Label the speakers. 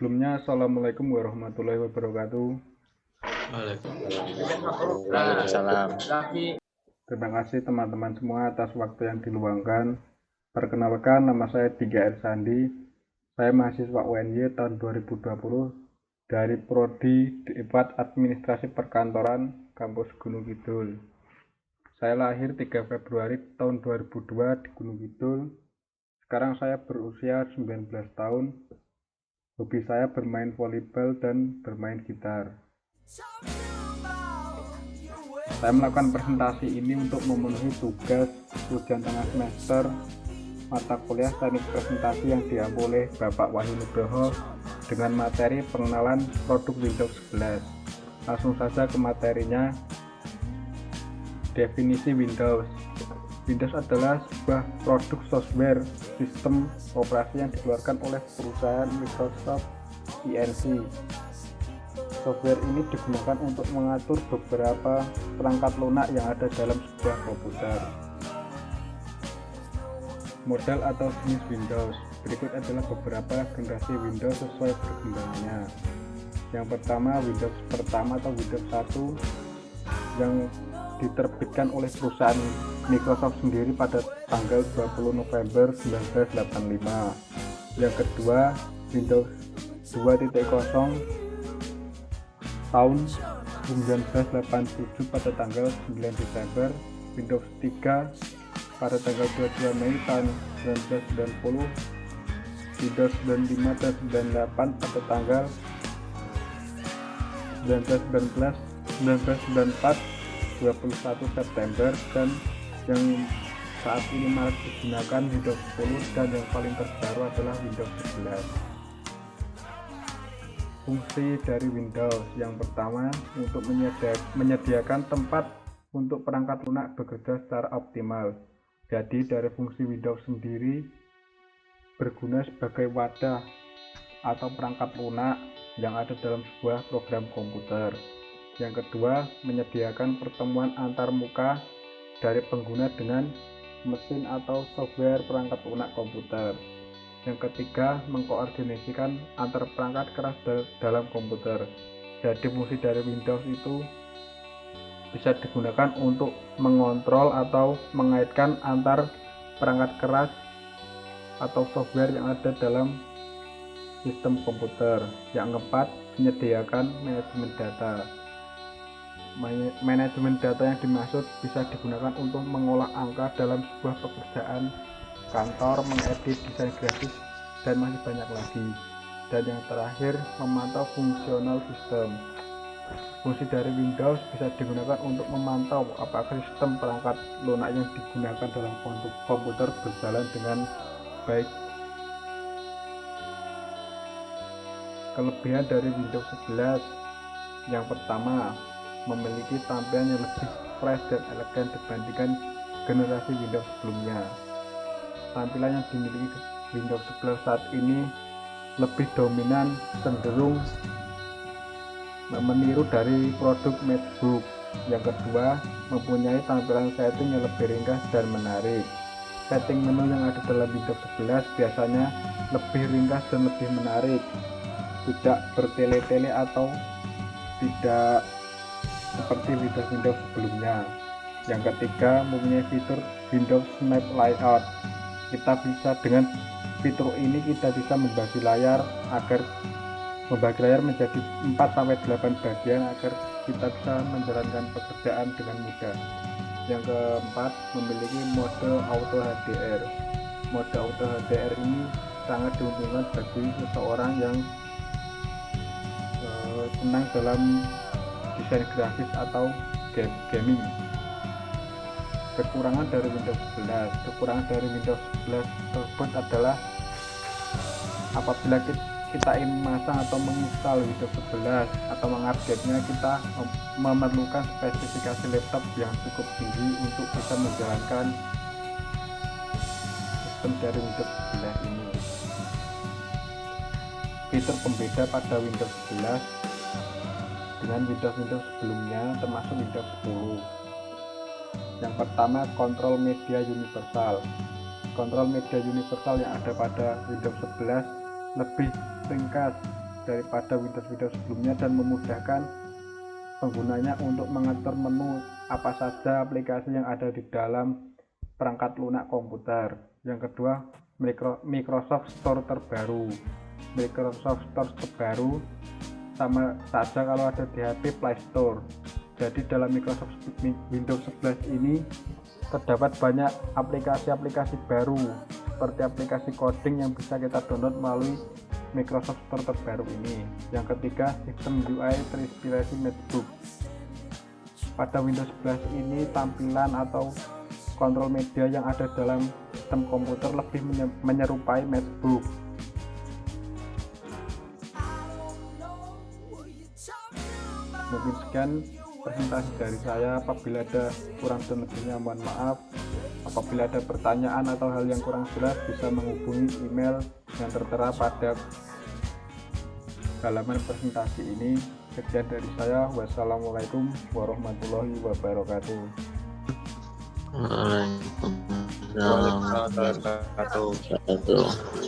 Speaker 1: Sebelumnya, Assalamualaikum warahmatullahi wabarakatuh.
Speaker 2: Waalaikumsalam.
Speaker 1: Terima kasih teman-teman semua atas waktu yang diluangkan. Perkenalkan, nama saya Diga Ersandi. Saya mahasiswa UNY tahun 2020 dari Prodi D4 Administrasi Perkantoran Kampus Gunung Kidul. Saya lahir 3 Februari tahun 2002 di Gunung Kidul. Sekarang saya berusia 19 tahun. Hobi saya bermain volleyball dan bermain gitar. Saya melakukan presentasi ini untuk memenuhi tugas ujian tengah semester mata kuliah teknik presentasi yang diampu oleh Bapak Wahyu Nugroho dengan materi pengenalan produk Windows 11. Langsung saja ke materinya. Definisi Windows. Windows adalah sebuah produk software sistem operasi yang dikeluarkan oleh perusahaan Microsoft Inc. Software ini digunakan untuk mengatur beberapa perangkat lunak yang ada dalam sebuah komputer. Model atau jenis Windows. Berikut adalah beberapa generasi Windows sesuai perkembangannya. Yang pertama, Windows pertama atau Windows 1 yang diterbitkan oleh perusahaan Microsoft sendiri pada tanggal 20 November 1985. Yang kedua, Windows 2.0 tahun 1987 pada tanggal 9 Desember, Windows 3 pada tanggal 22 Mei tahun 1990, Windows 95 dan 98 pada tanggal 1994, 21 September, dan yang saat ini marak digunakan Windows 10, dan yang paling terbaru adalah Windows 11. Fungsi dari Windows yang pertama, untuk menyediakan tempat untuk perangkat lunak bekerja secara optimal. Jadi dari fungsi Windows sendiri berguna sebagai wadah atau perangkat lunak yang ada dalam sebuah program komputer. Yang kedua, menyediakan pertemuan antar muka dari pengguna dengan mesin atau software perangkat lunak komputer. Yang ketiga, mengkoordinasikan antar perangkat keras dalam komputer. Jadi fungsi dari Windows itu bisa digunakan untuk mengontrol atau mengaitkan antar perangkat keras atau software yang ada dalam sistem komputer. Yang keempat, menyediakan manajemen data. Manajemen data yang dimaksud bisa digunakan untuk mengolah angka dalam sebuah pekerjaan kantor, mengedit desain grafis, dan masih banyak lagi. Dan yang terakhir, memantau fungsional sistem. Fungsi dari Windows bisa digunakan untuk memantau apakah sistem perangkat lunak yang digunakan dalam komputer berjalan dengan baik. Kelebihan dari Windows 11. Yang pertama, memiliki tampilan yang lebih fresh dan elegan dibandingkan generasi Windows sebelumnya. Tampilan yang dimiliki Windows 11 saat ini lebih dominan, cenderung meniru dari produk MacBook. Yang kedua, mempunyai tampilan setting yang lebih ringkas dan menarik. Setting menu yang ada dalam Windows 11 biasanya lebih ringkas dan lebih menarik, tidak bertele-tele atau tidak seperti Windows sebelumnya. Yang ketiga, mempunyai fitur Windows Snap Layout. Dengan fitur ini kita bisa membagi layar menjadi 4-8 bagian agar kita bisa menjalankan pekerjaan dengan mudah. Yang keempat, memiliki mode auto HDR. Mode auto HDR ini sangat diuntungkan bagi seseorang yang senang dalam desain grafis atau gaming. Kekurangan dari Windows 11 tersebut adalah apabila kita ingin memasang atau menginstal Windows 11 atau mengupdate-nya, kita memerlukan spesifikasi laptop yang cukup tinggi untuk bisa menjalankan sistem dari Windows 11 ini. Fitur pembeda pada Windows 11 dengan Windows sebelumnya termasuk Windows 10. Yang pertama, kontrol media universal. Kontrol media universal yang ada pada Windows 11 lebih ringkas daripada Windows sebelumnya dan memudahkan penggunanya untuk mengatur menu apa saja aplikasi yang ada di dalam perangkat lunak komputer. Yang kedua, Microsoft Store terbaru. Microsoft Store terbaru sama saja kalau ada di HP Play Store. Jadi dalam Microsoft Windows 11 ini terdapat banyak aplikasi-aplikasi baru seperti aplikasi coding yang bisa kita download melalui Microsoft Store terbaru ini. Yang ketiga, sistem UI terinspirasi Netbook. Pada Windows 11 ini tampilan atau kontrol media yang ada dalam sistem komputer lebih menyerupai Netbook. Mungkin sekian presentasi dari saya. Apabila ada kurang dan lebihnya mohon maaf. Apabila ada pertanyaan atau hal yang kurang jelas bisa menghubungi email yang tertera pada halaman presentasi ini. Sekian dari saya. Wassalamualaikum warahmatullahi wabarakatuh.
Speaker 2: Waalaikumsalam warahmatullahi wabarakatuh.